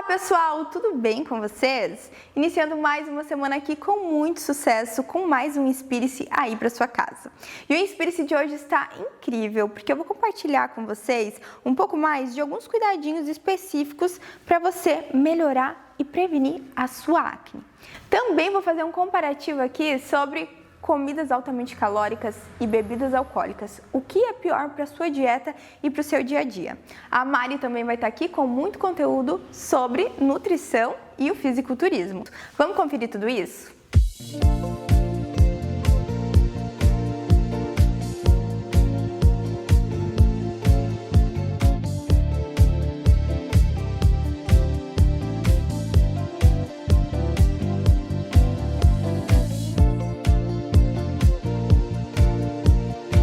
Pessoal, tudo bem com vocês? Iniciando mais uma semana aqui com muito sucesso, com mais um Inspire-se aí para sua casa. E o Inspire-se de hoje está incrível, porque eu vou compartilhar com vocês um pouco mais de alguns cuidadinhos específicos para você melhorar e prevenir a sua acne. Também vou fazer um comparativo aqui sobre comidas altamente calóricas e bebidas alcoólicas. O que é pior para a sua dieta e para o seu dia a dia? A Mari também vai estar aqui com muito conteúdo sobre nutrição e o fisiculturismo. Vamos conferir tudo isso?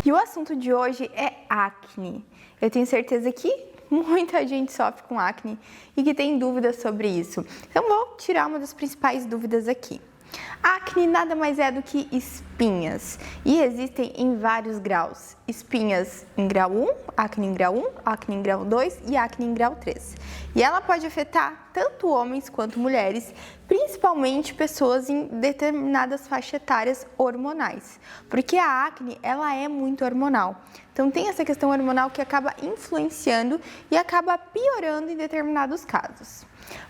E o assunto de hoje é acne. Eu tenho certeza que muita gente sofre com acne e que tem dúvidas sobre isso. Então vou tirar uma das principais dúvidas aqui. Acne nada mais é do que espinhas e existem em vários graus. Espinhas em grau 1, acne em grau 1, acne em grau 2 e acne em grau 3. E ela pode afetar tanto homens quanto mulheres, principalmente pessoas em determinadas faixas etárias hormonais, porque a acne ela é muito hormonal. Então tem essa questão hormonal que acaba influenciando e acaba piorando em determinados casos.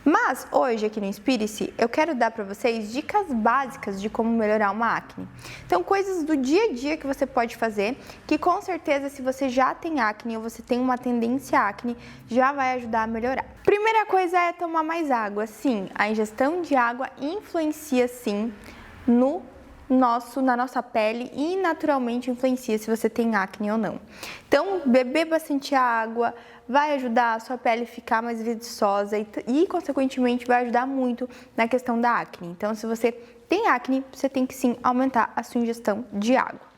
Mas hoje aqui no Inspire-se eu quero dar para vocês dicas básicas de como melhorar uma acne. Então coisas do dia a dia que você pode fazer, que com certeza se você já tem acne ou você tem uma tendência à acne, já vai ajudar a melhorar. Primeira coisa é tomar mais água. Sim, a ingestão de água influencia sim na nossa pele e naturalmente influencia se você tem acne ou não. Então, beber bastante água vai ajudar a sua pele a ficar mais viçosa e consequentemente, vai ajudar muito na questão da acne. Então, se você tem acne, você tem que sim aumentar a sua ingestão de água.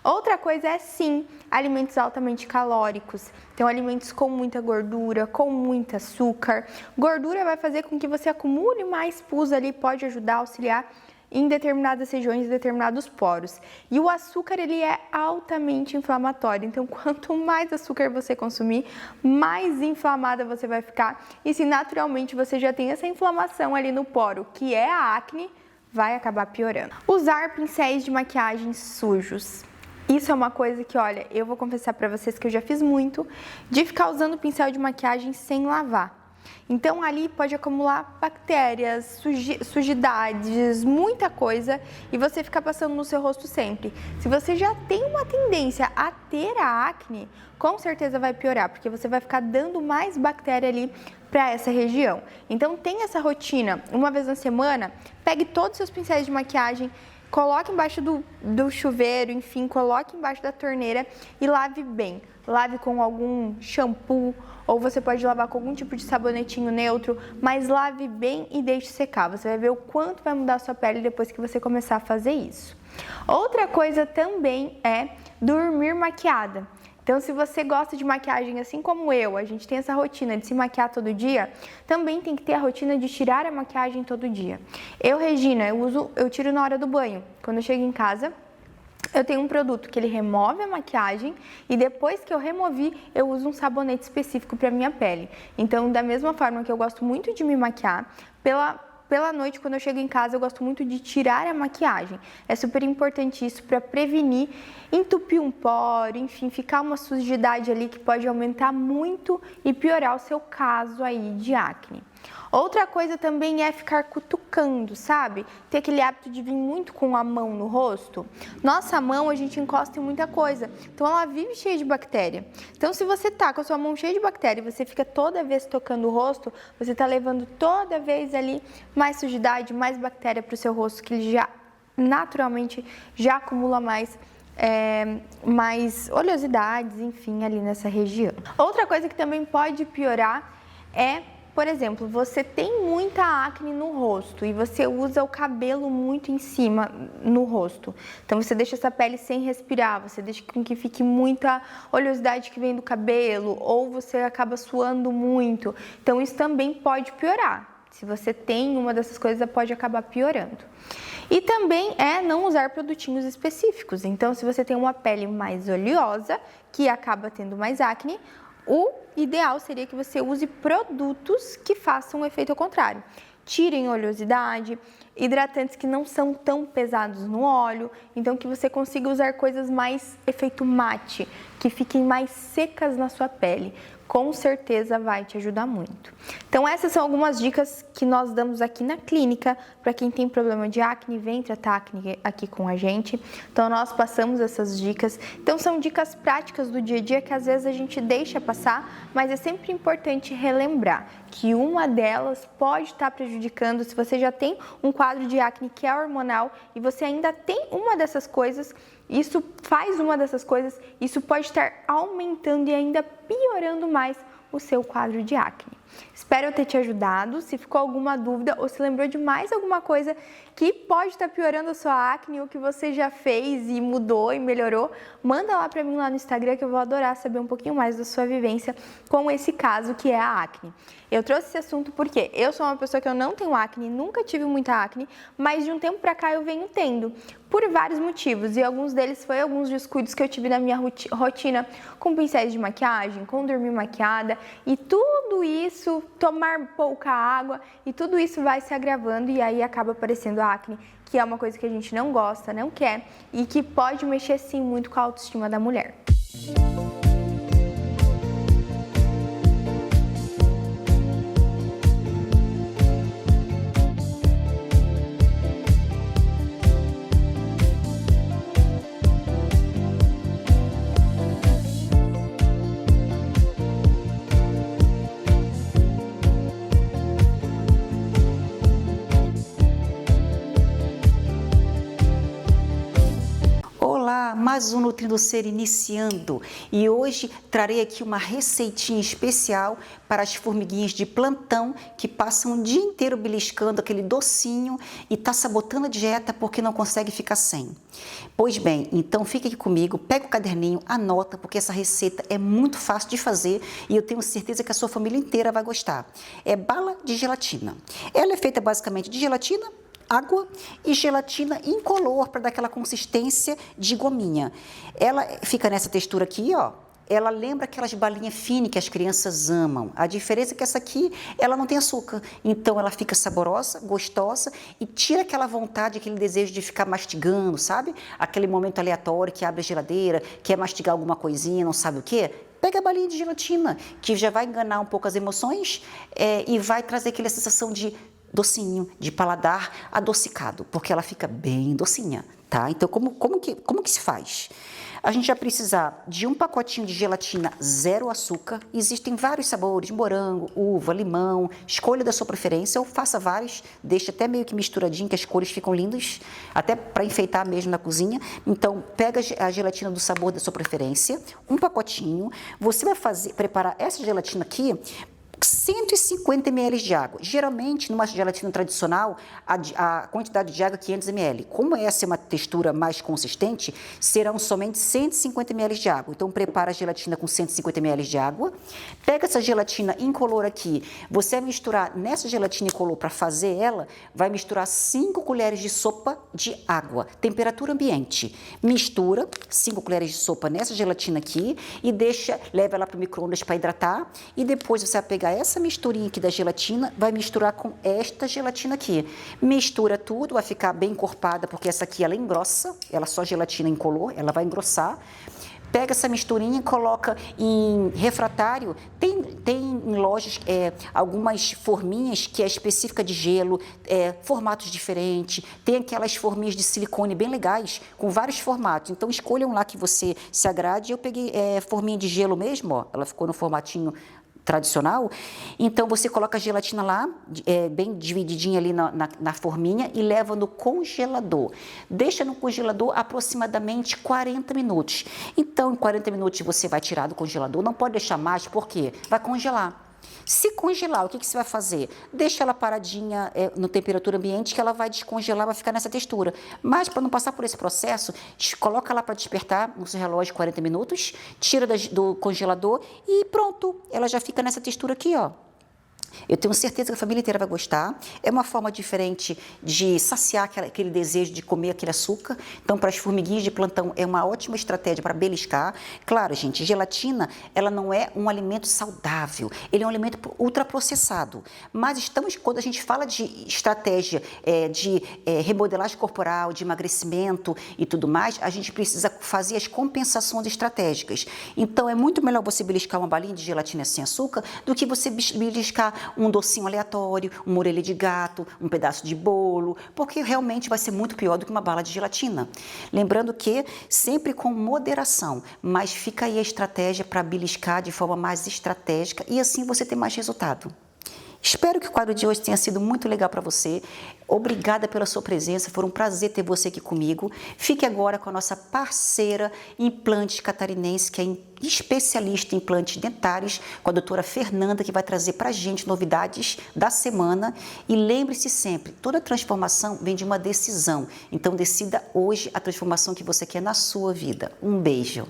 Outra coisa é sim, alimentos altamente calóricos, então alimentos com muita gordura, com muito açúcar. Gordura vai fazer com que você acumule mais pus ali, pode ajudar a auxiliar em determinadas regiões, em determinados poros. E o açúcar, ele é altamente inflamatório, então quanto mais açúcar você consumir, mais inflamada você vai ficar. E se naturalmente você já tem essa inflamação ali no poro, que é a acne, vai acabar piorando. Usar pincéis de maquiagem sujos. Isso é uma coisa que, olha, eu vou confessar pra vocês que eu já fiz muito, de ficar usando pincel de maquiagem sem lavar. Então ali pode acumular bactérias, sujidades, muita coisa e você fica passando no seu rosto sempre. Se você já tem uma tendência a ter a acne, com certeza vai piorar, porque você vai ficar dando mais bactéria ali para essa região. Então tem essa rotina, uma vez na semana, pegue todos os seus pincéis de maquiagem, coloque embaixo do chuveiro, enfim, coloque embaixo da torneira e lave bem. Lave com algum shampoo ou você pode lavar com algum tipo de sabonetinho neutro, mas lave bem e deixe secar. Você vai ver o quanto vai mudar a sua pele depois que você começar a fazer isso. Outra coisa também é dormir maquiada. Então, se você gosta de maquiagem assim como eu, a gente tem essa rotina de se maquiar todo dia, também tem que ter a rotina de tirar a maquiagem todo dia. Eu, Regina, eu tiro na hora do banho. Quando eu chego em casa, eu tenho um produto que ele remove a maquiagem e depois que eu removi, eu uso um sabonete específico para minha pele. Então, da mesma forma que eu gosto muito de me maquiar, pela noite, quando eu chego em casa, eu gosto muito de tirar a maquiagem. É super importante isso para prevenir entupir um poro, enfim, ficar uma sujidade ali que pode aumentar muito e piorar o seu caso aí de acne. Outra coisa também é ficar cutucando, sabe? Ter aquele hábito de vir muito com a mão no rosto. Nossa mão a gente encosta em muita coisa, então ela vive cheia de bactéria. Então se você tá com a sua mão cheia de bactéria e você fica toda vez tocando o rosto, você tá levando toda vez ali mais sujidade, mais bactéria para o seu rosto, que ele já naturalmente já acumula mais oleosidades, enfim, ali nessa região. Outra coisa que também pode piorar é por exemplo, você tem muita acne no rosto e você usa o cabelo muito em cima no rosto. Então você deixa essa pele sem respirar, você deixa com que fique muita oleosidade que vem do cabelo, ou você acaba suando muito. Então isso também pode piorar. Se você tem uma dessas coisas, pode acabar piorando. E também é não usar produtinhos específicos. Então, se você tem uma pele mais oleosa, que acaba tendo mais acne, o ideal seria que você use produtos que façam o efeito ao contrário. Tirem oleosidade, hidratantes que não são tão pesados no óleo, então que você consiga usar coisas mais efeito mate, que fiquem mais secas na sua pele. Com certeza vai te ajudar muito. Então essas são algumas dicas que nós damos aqui na clínica para quem tem problema de acne, vem tratar acne aqui com a gente. Então nós passamos essas dicas. Então são dicas práticas do dia a dia que às vezes a gente deixa passar, mas é sempre importante relembrar que uma delas pode estar prejudicando. Se você já tem um quadro de acne que é hormonal e você ainda tem uma dessas coisas, isso pode estar aumentando e ainda piorando mais o seu quadro de acne. Espero eu ter te ajudado. Se ficou alguma dúvida ou se lembrou de mais alguma coisa que pode estar piorando a sua acne ou que você já fez e mudou e melhorou, manda lá pra mim lá no Instagram que eu vou adorar saber um pouquinho mais da sua vivência com esse caso que é a acne. Eu trouxe esse assunto porque eu sou uma pessoa que eu não tenho acne, nunca tive muita acne, mas de um tempo pra cá eu venho tendo, por vários motivos, e alguns deles foi alguns descuidos que eu tive na minha rotina, com pincéis de maquiagem, com dormir maquiada, e tudo isso, tomar pouca água, e tudo isso vai se agravando e aí acaba aparecendo a acne, que é uma coisa que a gente não gosta, não quer, e que pode mexer sim muito com a autoestima da mulher. Olá, mais um Nutrindo Ser iniciando e hoje trarei aqui uma receitinha especial para as formiguinhas de plantão que passam o dia inteiro beliscando aquele docinho e tá sabotando a dieta porque não consegue ficar sem. Pois bem, então fica aqui comigo, pega o caderninho, anota porque essa receita é muito fácil de fazer e eu tenho certeza que a sua família inteira vai gostar. É bala de gelatina. Ela é feita basicamente de gelatina, água e gelatina incolor para dar aquela consistência de gominha. Ela fica nessa textura aqui, ó. Ela lembra aquelas balinhas finas que as crianças amam. A diferença é que essa aqui, ela não tem açúcar. Então, ela fica saborosa, gostosa e tira aquela vontade, aquele desejo de ficar mastigando, sabe? Aquele momento aleatório que abre a geladeira, quer mastigar alguma coisinha, não sabe o quê? Pega a balinha de gelatina, que já vai enganar um pouco as emoções e vai trazer aquela sensação de docinho, de paladar adocicado, porque ela fica bem docinha, tá? Então, como que se faz? A gente vai precisar de um pacotinho de gelatina zero açúcar. Existem vários sabores, morango, uva, limão, escolha da sua preferência, ou faça vários, deixa até meio que misturadinho, que as cores ficam lindas, até para enfeitar mesmo na cozinha. Então, pega a gelatina do sabor da sua preferência, um pacotinho, você vai preparar essa gelatina aqui, 150 ml de água. Geralmente, numa gelatina tradicional, a quantidade de água é 500 ml. Como essa é uma textura mais consistente, serão somente 150 ml de água. Então, prepara a gelatina com 150 ml de água. Pega essa gelatina incolor aqui. Você vai misturar nessa gelatina incolor, para fazer ela, vai misturar 5 colheres de sopa de água. Temperatura ambiente. Mistura 5 colheres de sopa nessa gelatina aqui e leva ela para o micro-ondas para hidratar. E depois você vai pegar essa misturinha aqui da gelatina, vai misturar com esta gelatina aqui. Mistura tudo, vai ficar bem encorpada, porque essa aqui ela engrossa, ela só gelatina incolor, ela vai engrossar. Pega essa misturinha, coloca em refratário. Tem em lojas algumas forminhas que é específica de gelo, formatos diferentes. Tem aquelas forminhas de silicone bem legais, com vários formatos. Então, escolham lá que você se agrade. Eu peguei forminha de gelo mesmo, ó. Ela ficou no formatinho tradicional. Então, você coloca a gelatina lá, bem divididinha ali na forminha e leva no congelador. Deixa no congelador aproximadamente 40 minutos. Então, em 40 minutos você vai tirar do congelador, não pode deixar mais, porque vai congelar. Se congelar, o que você vai fazer? Deixa ela paradinha na temperatura ambiente que ela vai descongelar, vai ficar nessa textura. Mas para não passar por esse processo, coloca lá para despertar no seu relógio 40 minutos, tira do congelador e pronto, ela já fica nessa textura aqui, ó. Eu tenho certeza que a família inteira vai gostar. É uma forma diferente de saciar aquele desejo de comer aquele açúcar. Então, para as formiguinhas de plantão, é uma ótima estratégia para beliscar. Claro, gente, gelatina, ela não é um alimento saudável. Ele é um alimento ultraprocessado. Mas quando a gente fala de estratégia de remodelagem corporal, de emagrecimento e tudo mais, a gente precisa fazer as compensações estratégicas. Então, é muito melhor você beliscar uma balinha de gelatina sem açúcar do que você beliscar um docinho aleatório, uma orelha de gato, um pedaço de bolo, porque realmente vai ser muito pior do que uma bala de gelatina. Lembrando que sempre com moderação, mas fica aí a estratégia para beliscar de forma mais estratégica e assim você ter mais resultado. Espero que o quadro de hoje tenha sido muito legal para você. Obrigada pela sua presença, foi um prazer ter você aqui comigo. Fique agora com a nossa parceira Implantes Catarinense, que é especialista em implantes dentários, com a doutora Fernanda, que vai trazer para a gente novidades da semana. E lembre-se sempre, toda transformação vem de uma decisão. Então decida hoje a transformação que você quer na sua vida. Um beijo.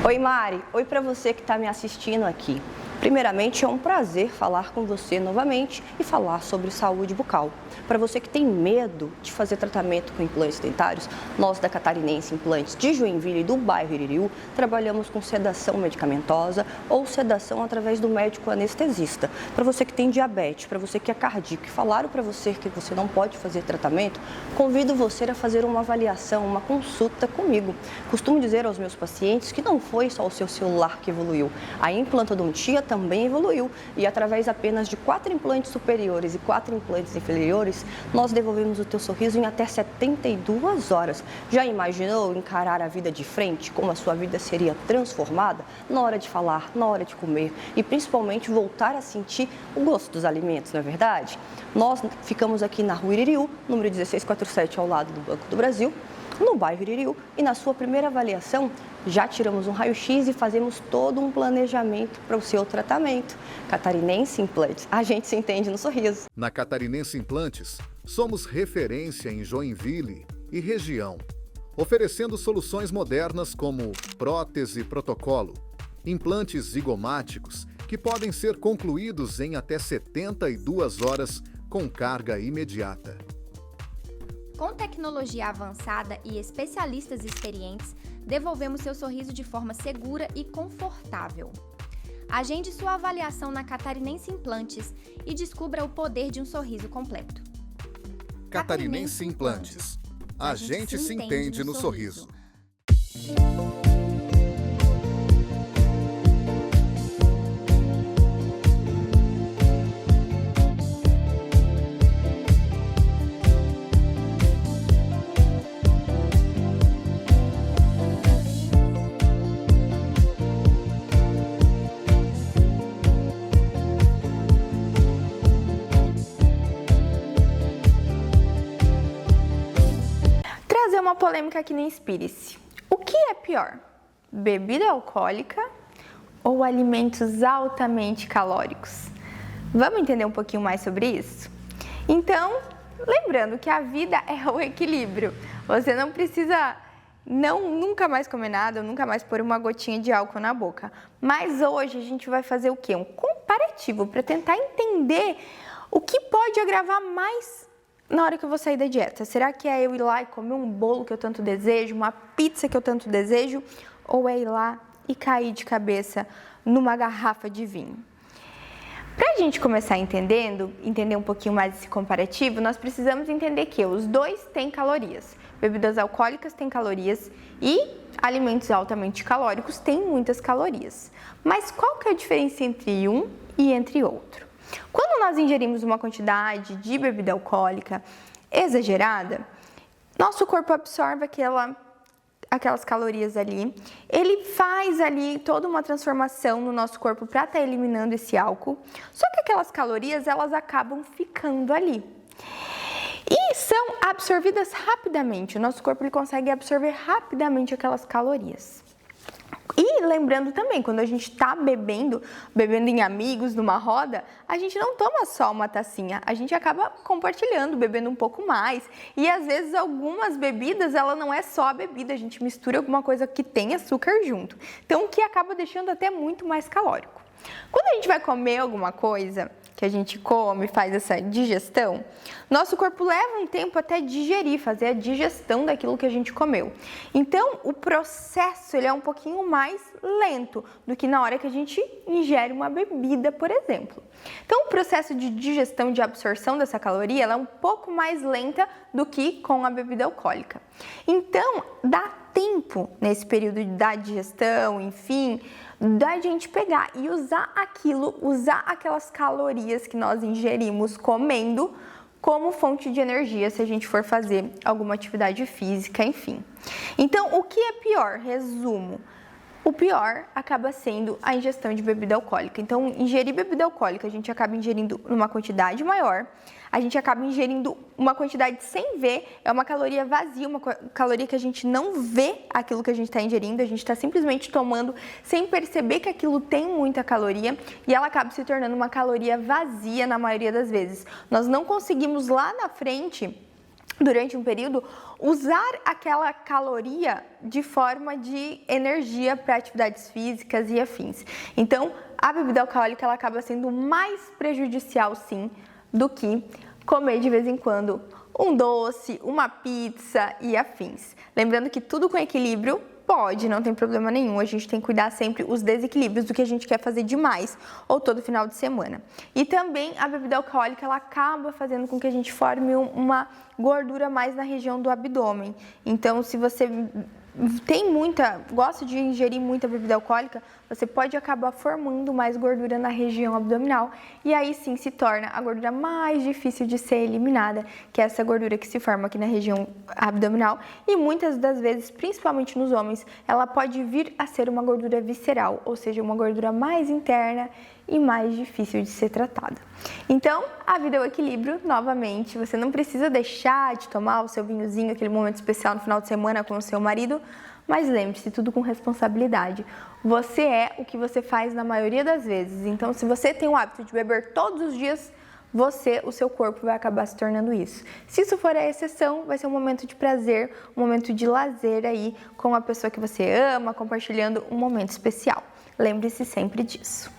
Oi Mari, oi para você que está me assistindo aqui. Primeiramente, é um prazer falar com você novamente e falar sobre saúde bucal. Para você que tem medo de fazer tratamento com implantes dentários, nós da Catarinense Implantes de Joinville e do bairro Iririú trabalhamos com sedação medicamentosa ou sedação através do médico anestesista. Para você que tem diabetes, para você que é cardíaco e falaram para você que você não pode fazer tratamento, convido você a fazer uma avaliação, uma consulta comigo. Costumo dizer aos meus pacientes que não foi só o seu celular que evoluiu, a implantodontia também evoluiu e através apenas de 4 implantes superiores e 4 implantes inferiores, nós devolvemos o teu sorriso em até 72 horas. Já imaginou encarar a vida de frente, como a sua vida seria transformada na hora de falar, na hora de comer e principalmente voltar a sentir o gosto dos alimentos, não é verdade? Nós ficamos aqui na Rua Iririú, número 1647, ao lado do Banco do Brasil, no bairro Iririú, e na sua primeira avaliação já tiramos um raio-x e fazemos todo um planejamento para o seu tratamento. Catarinense Implantes, a gente se entende no sorriso. Na Catarinense Implantes, somos referência em Joinville e região, oferecendo soluções modernas como prótese protocolo, implantes zigomáticos que podem ser concluídos em até 72 horas com carga imediata. Com tecnologia avançada e especialistas experientes, devolvemos seu sorriso de forma segura e confortável. Agende sua avaliação na Catarinense Implantes e descubra o poder de um sorriso completo. Catarinense Implantes. A gente se entende no sorriso. Uma polêmica que nem inspire-se. O que é pior? Bebida alcoólica ou alimentos altamente calóricos? Vamos entender um pouquinho mais sobre isso? Então, lembrando que a vida é o equilíbrio. Você não precisa nunca mais comer nada, nunca mais pôr uma gotinha de álcool na boca. Mas hoje a gente vai fazer o quê? Um comparativo para tentar entender o que pode agravar mais na hora que eu vou sair da dieta. Será que é eu ir lá e comer um bolo que eu tanto desejo, uma pizza que eu tanto desejo, ou é ir lá e cair de cabeça numa garrafa de vinho? Para a gente começar entender um pouquinho mais esse comparativo, nós precisamos entender que os dois têm calorias. Bebidas alcoólicas têm calorias e alimentos altamente calóricos têm muitas calorias. Mas qual que é a diferença entre um e entre outro? Quando nós ingerimos uma quantidade de bebida alcoólica exagerada, nosso corpo absorve aquelas calorias ali, ele faz ali toda uma transformação no nosso corpo para estar eliminando esse álcool, só que aquelas calorias elas acabam ficando ali. E são absorvidas rapidamente, o nosso corpo ele consegue absorver rapidamente aquelas calorias. E lembrando também, quando a gente está bebendo em amigos, numa roda, a gente não toma só uma tacinha, a gente acaba compartilhando, bebendo um pouco mais. E às vezes algumas bebidas, ela não é só a bebida, a gente mistura alguma coisa que tem açúcar junto. Então, o que acaba deixando até muito mais calórico. Quando a gente vai comer alguma coisa, que a gente come, faz essa digestão, nosso corpo leva um tempo até digerir, fazer a digestão daquilo que a gente comeu. Então, o processo ele é um pouquinho mais lento do que na hora que a gente ingere uma bebida, por exemplo. Então, o processo de digestão, de absorção dessa caloria, ela é um pouco mais lenta do que com a bebida alcoólica. Então, dá tempo nesse período da digestão, enfim, da gente pegar e usar aquelas calorias que nós ingerimos comendo como fonte de energia se a gente for fazer alguma atividade física, enfim. Então, o que é pior? Resumo. O pior acaba sendo a ingestão de bebida alcoólica. Então, ingerir bebida alcoólica, a gente acaba ingerindo numa quantidade maior, a gente acaba ingerindo uma quantidade sem ver, é uma caloria vazia, uma caloria que a gente não vê aquilo que a gente está ingerindo, a gente está simplesmente tomando sem perceber que aquilo tem muita caloria e ela acaba se tornando uma caloria vazia na maioria das vezes. Nós não conseguimos lá na frente, durante um período, usar aquela caloria de forma de energia para atividades físicas e afins. Então, a bebida alcoólica ela acaba sendo mais prejudicial, sim, do que comer de vez em quando um doce, uma pizza e afins. Lembrando que tudo com equilíbrio pode, não tem problema nenhum, a gente tem que cuidar sempre os desequilíbrios do que a gente quer fazer demais ou todo final de semana. E também a bebida alcoólica, ela acaba fazendo com que a gente forme uma gordura mais na região do abdômen. Então, se você gosta de ingerir muita bebida alcoólica, você pode acabar formando mais gordura na região abdominal e aí sim se torna a gordura mais difícil de ser eliminada, que é essa gordura que se forma aqui na região abdominal e muitas das vezes, principalmente nos homens, ela pode vir a ser uma gordura visceral, ou seja, uma gordura mais interna e mais difícil de ser tratada. Então, a vida é o equilíbrio, novamente, você não precisa deixar de tomar o seu vinhozinho, aquele momento especial no final de semana com o seu marido, mas lembre-se, tudo com responsabilidade. Você é o que você faz na maioria das vezes, então se você tem o hábito de beber todos os dias, o seu corpo vai acabar se tornando isso. Se isso for a exceção, vai ser um momento de prazer, um momento de lazer aí com a pessoa que você ama, compartilhando um momento especial. Lembre-se sempre disso.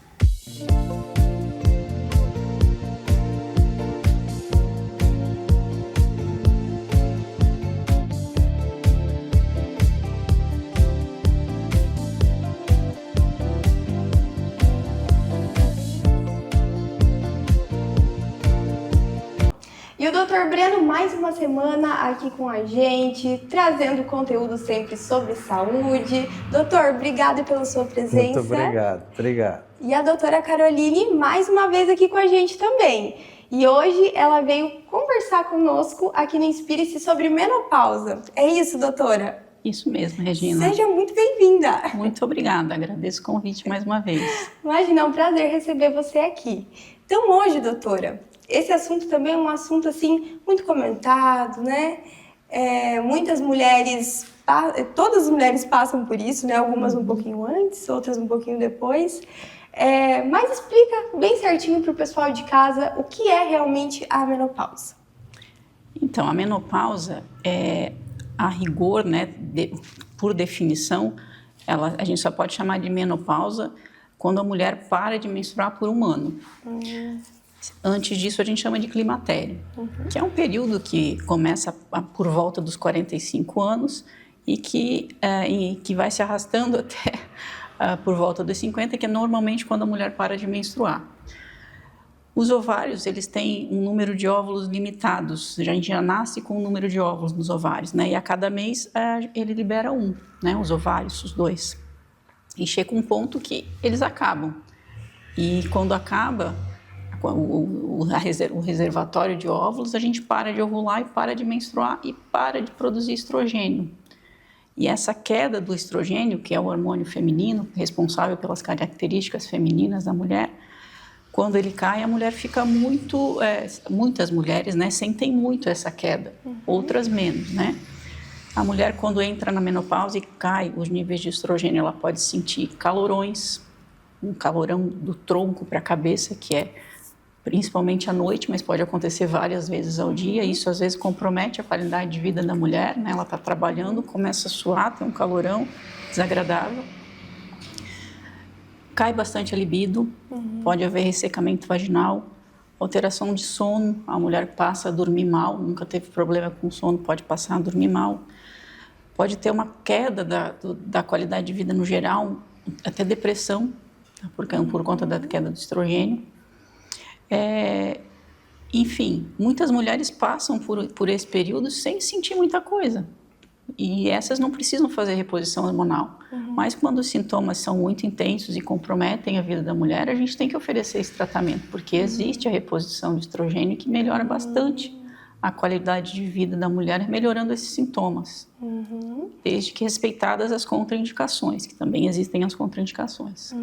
E o Dr. Breno, mais uma semana aqui com a gente, trazendo conteúdo sempre sobre saúde. Doutor, obrigado pela sua presença. Muito obrigado. E a doutora Caroline, mais uma vez aqui com a gente também. E hoje ela veio conversar conosco aqui no Inspire-se sobre menopausa. É isso, doutora? Isso mesmo, Regina. Seja muito bem-vinda. Muito obrigada, agradeço o convite mais uma vez. Imagina, é um prazer receber você aqui. Então hoje, doutora, esse assunto também é um assunto assim muito comentado, né? Muitas mulheres, todas as mulheres passam por isso, né? Algumas um pouquinho antes, outras um pouquinho depois. Mas explica bem certinho para o pessoal de casa o que é realmente a menopausa. Então, a menopausa é, a rigor, né, por definição, a gente só pode chamar de menopausa quando a mulher para de menstruar por um ano. Antes disso, a gente chama de climatério, que é um período que começa por volta dos 45 anos e que vai se arrastando até por volta dos 50, que é normalmente quando a mulher para de menstruar. Os ovários, eles têm um número de óvulos limitados, a gente já nasce com um número de óvulos nos ovários, né? E a cada mês ele libera um, né? Os ovários, os dois. E chega um ponto que eles acabam. E quando acaba o reservatório de óvulos, a gente para de ovular e para de menstruar e para de produzir estrogênio. E essa queda do estrogênio, que é o hormônio feminino, responsável pelas características femininas da mulher, quando ele cai, a mulher fica muitas mulheres, né, sentem muito essa queda, outras menos, né? A mulher, quando entra na menopausa e cai os níveis de estrogênio, ela pode sentir calorões, um calorão do tronco para a cabeça, que é principalmente à noite, mas pode acontecer várias vezes ao dia. Isso às vezes compromete a qualidade de vida da mulher, né? Ela está trabalhando, começa a suar, tem um calorão desagradável. Cai bastante a libido, pode haver ressecamento vaginal, alteração de sono, a mulher passa a dormir mal, nunca teve problema com sono, pode passar a dormir mal. Pode ter uma queda da qualidade de vida no geral, até depressão, por conta da queda do estrogênio. Enfim, muitas mulheres passam por esse período sem sentir muita coisa. E essas não precisam fazer reposição hormonal. Mas quando os sintomas são muito intensos e comprometem a vida da mulher, a gente tem que oferecer esse tratamento, porque existe a reposição de estrogênio que melhora bastante a qualidade de vida da mulher, melhorando esses sintomas. Desde que respeitadas as contraindicações, que também existem as contraindicações.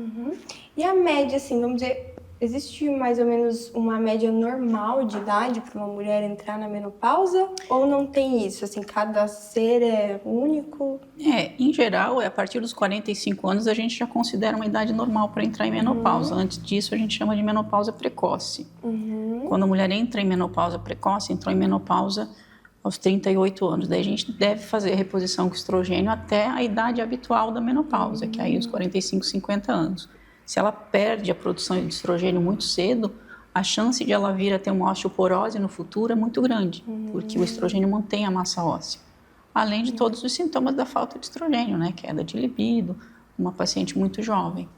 E a média, assim, vamos dizer, existe mais ou menos uma média normal de idade para uma mulher entrar na menopausa? Ou não tem isso? Assim, cada ser é único? Em geral, a partir dos 45 anos, a gente já considera uma idade normal para entrar em menopausa. Antes disso, a gente chama de menopausa precoce. Quando a mulher entra em menopausa precoce, entrou em menopausa aos 38 anos. Daí a gente deve fazer a reposição com estrogênio até a idade habitual da menopausa, que é aí os 45, 50 anos. Se ela perde a produção de estrogênio muito cedo, a chance de ela vir a ter uma osteoporose no futuro é muito grande, porque o estrogênio mantém a massa óssea. Além de todos os sintomas da falta de estrogênio, né? Queda de libido, uma paciente muito jovem.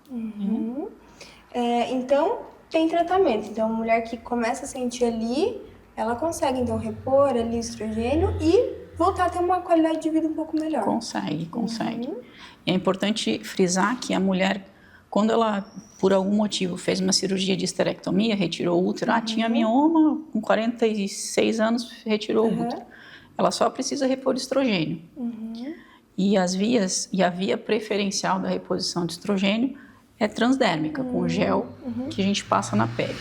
Então, tem tratamento. Então, a mulher que começa a sentir ali, ela consegue, então, repor ali estrogênio e voltar a ter uma qualidade de vida um pouco melhor. Consegue. É importante frisar que a mulher, quando ela, por algum motivo, fez uma cirurgia de esterectomia, retirou o útero, tinha mioma, com 46 anos retirou o útero. Ela só precisa repor estrogênio. E a via preferencial da reposição de estrogênio é transdérmica, com gel que a gente passa na pele.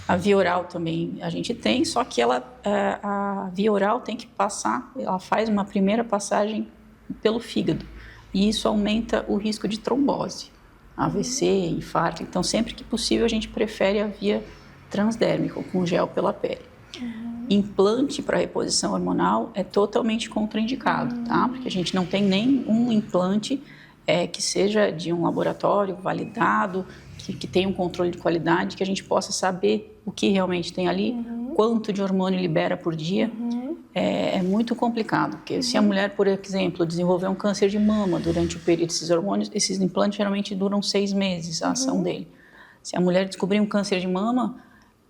A via oral também a gente tem, só que a via oral tem que passar, ela faz uma primeira passagem pelo fígado. E isso aumenta o risco de trombose, AVC, infarto. Então, sempre que possível, a gente prefere a via transdérmica, com gel pela pele. Implante para reposição hormonal é totalmente contraindicado, tá? Porque a gente não tem nenhum implante que seja de um laboratório validado, que tenha um controle de qualidade, que a gente possa saber o que realmente tem ali, quanto de hormônio libera por dia. É muito complicado, porque se a mulher, por exemplo, desenvolver um câncer de mama durante o período desses hormônios, esses implantes geralmente duram 6 meses a ação dele. Se a mulher descobrir um câncer de mama,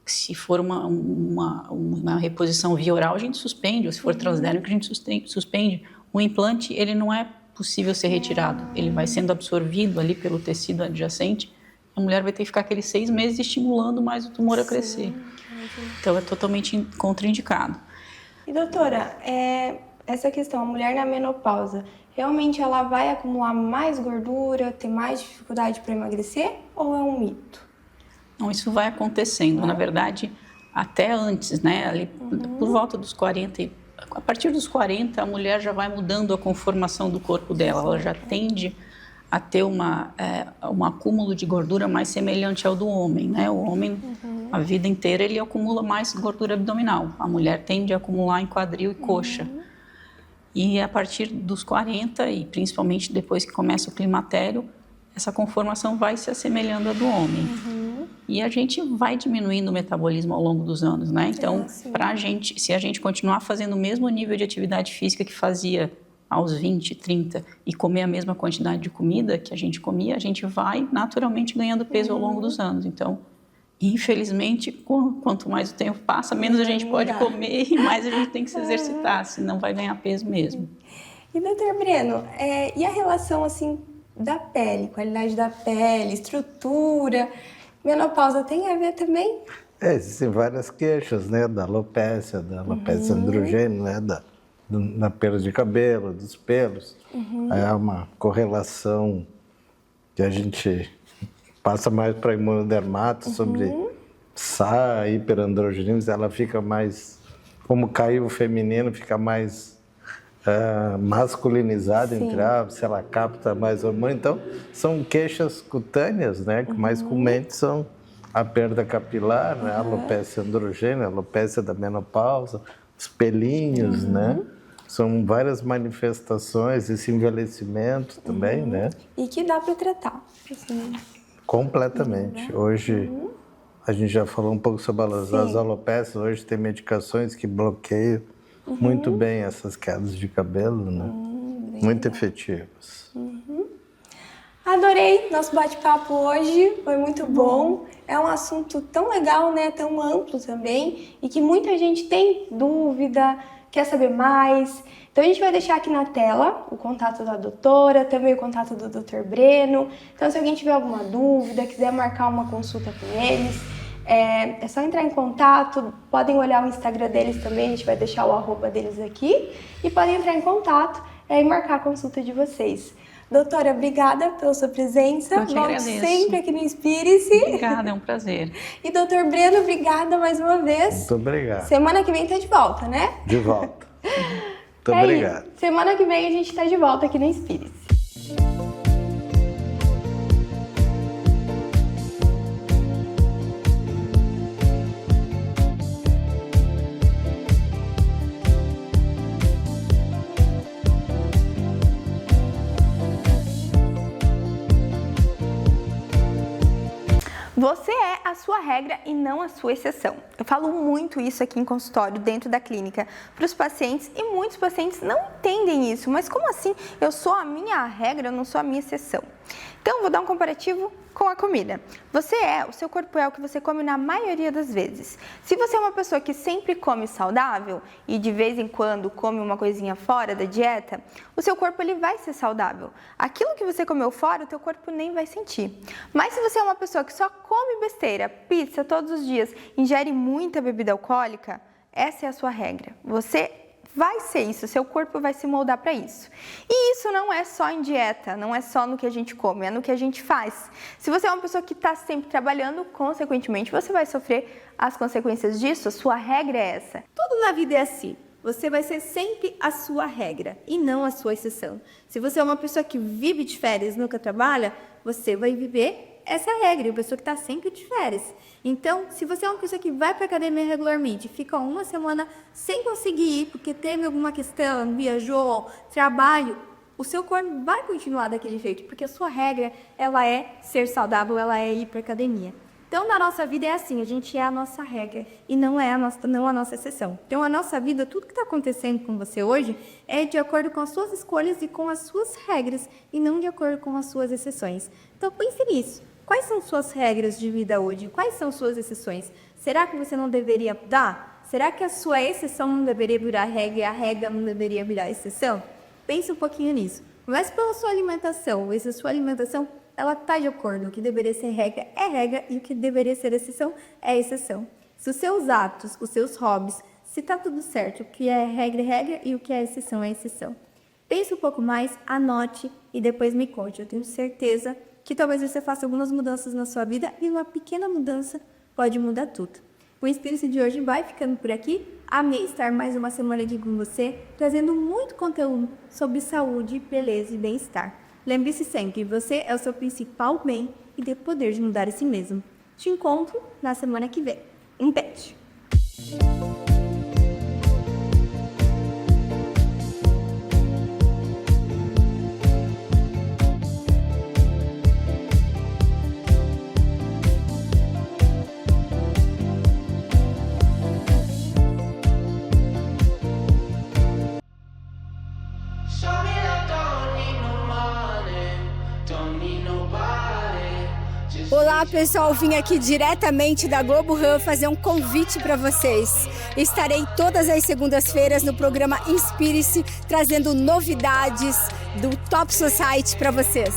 se for uma reposição via oral, a gente suspende, ou se for transdérmico, a gente suspende. O implante, ele não é possível ser retirado, ele vai sendo absorvido ali pelo tecido adjacente, a mulher vai ter que ficar aqueles 6 meses estimulando mais o tumor a crescer. Então, é totalmente contraindicado. E doutora, essa questão, a mulher na menopausa, realmente ela vai acumular mais gordura, ter mais dificuldade para emagrecer ou é um mito? Não, isso vai acontecendo. Na verdade, até antes, né? Ali, por volta dos 40, a partir dos 40, a mulher já vai mudando a conformação do corpo dela. Ela já tende a ter um acúmulo de gordura mais semelhante ao do homem, né? O homem, a vida inteira, ele acumula mais gordura abdominal. A mulher tende a acumular em quadril e coxa. E a partir dos 40, e principalmente depois que começa o climatério, essa conformação vai se assemelhando à do homem. E a gente vai diminuindo o metabolismo ao longo dos anos, né? Então, se a gente continuar fazendo o mesmo nível de atividade física que fazia aos 20, 30 e comer a mesma quantidade de comida que a gente comia, a gente vai naturalmente ganhando peso ao longo dos anos. Então, infelizmente, quanto mais o tempo passa, menos a gente pode comer e mais a gente tem que se exercitar, senão vai ganhar peso mesmo. E, doutor Breno, e a relação, assim, da pele, qualidade da pele, estrutura, menopausa tem a ver também? Existem várias queixas, né, da alopecia androgênica, né, da perda de cabelo, dos pelos. É uma correlação que a gente passa mais para imunodermato sobre hiperandrogenismo, ela fica mais, como caiu o feminino, fica mais masculinizada, se ela capta mais hormônio. Então, são queixas cutâneas, né? Que mais comumente são a perda capilar, né? A alopecia androgênica, a alopecia da menopausa, os pelinhos, né? São várias manifestações, esse envelhecimento também, né? E que dá para tratar. Assim. Completamente. Hoje, a gente já falou um pouco sobre as alopecias, hoje tem medicações que bloqueiam muito bem essas quedas de cabelo, né? Muito efetivas. Adorei nosso bate-papo hoje, foi muito bom. É um assunto tão legal, né? Tão amplo também, e que muita gente tem dúvida, quer saber mais. Então a gente vai deixar aqui na tela o contato da doutora, também o contato do Dr. Breno. Então se alguém tiver alguma dúvida, quiser marcar uma consulta com eles, é só entrar em contato, podem olhar o Instagram deles também, a gente vai deixar o @, deles aqui, e podem entrar em contato e marcar a consulta de vocês. Doutora, obrigada pela sua presença. Eu te Volte agradeço. sempre aqui no Inspire-se. Obrigada, é um prazer. E doutor Breno, obrigada mais uma vez. Muito obrigado. Semana que vem tá de volta, né? De volta. Muito obrigado. Isso. Semana que vem a gente tá de volta aqui no Inspire-se. Você é a sua regra e não a sua exceção. Eu falo muito isso aqui em consultório, dentro da clínica, para os pacientes, e muitos pacientes não entendem isso. Mas como assim? Eu sou a minha regra, eu não sou a minha exceção. Então, vou dar um comparativo com a comida. O seu corpo é o que você come na maioria das vezes. Se você é uma pessoa que sempre come saudável e de vez em quando come uma coisinha fora da dieta, o seu corpo ele vai ser saudável. Aquilo que você comeu fora, o teu corpo nem vai sentir. Mas se você é uma pessoa que só come besteira, pizza todos os dias, ingere muita bebida alcoólica, essa é a sua regra. Você vai ser isso, seu corpo vai se moldar para isso. E isso não é só em dieta, não é só no que a gente come, é no que a gente faz. Se você é uma pessoa que está sempre trabalhando, consequentemente, você vai sofrer as consequências disso, a sua regra é essa. Tudo na vida é assim. Você vai ser sempre a sua regra e não a sua exceção. Se você é uma pessoa que vive de férias e nunca trabalha, você vai viver essa regra, a pessoa que está sempre de férias. Então, se você é uma pessoa que vai para a academia regularmente, fica uma semana sem conseguir ir, porque teve alguma questão, viajou, trabalho, o seu corpo vai continuar daquele jeito, porque a sua regra, ela é ser saudável, ela é ir para a academia. Então, na nossa vida é assim, a gente é a nossa regra e não a nossa exceção. Então, a nossa vida, tudo que está acontecendo com você hoje é de acordo com as suas escolhas e com as suas regras e não de acordo com as suas exceções. Então, pense nisso. Quais são suas regras de vida hoje? Quais são suas exceções? Será que você não deveria mudar? Será que a sua exceção não deveria virar regra e a regra não deveria virar exceção? Pense um pouquinho nisso. Comece pela sua alimentação. Essa sua alimentação, ela está de acordo. O que deveria ser regra é regra e o que deveria ser exceção é exceção. Se os seus hábitos, os seus hobbies, se está tudo certo, o que é regra e o que é exceção. Pense um pouco mais, anote e depois me conte. Eu tenho certeza que talvez você faça algumas mudanças na sua vida e uma pequena mudança pode mudar tudo. O Inspire-se de hoje vai ficando por aqui. Amei estar mais uma semana aqui com você, trazendo muito conteúdo sobre saúde, beleza e bem-estar. Lembre-se sempre, você é o seu principal bem e tem o poder de mudar a si mesmo. Te encontro na semana que vem. Um beijo! Olá pessoal, vim aqui diretamente da Globo Rural fazer um convite para vocês. Estarei todas as segundas-feiras no programa Inspire-se, trazendo novidades do Top Society para vocês.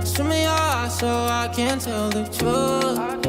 Swim me your eyes so I can tell the truth.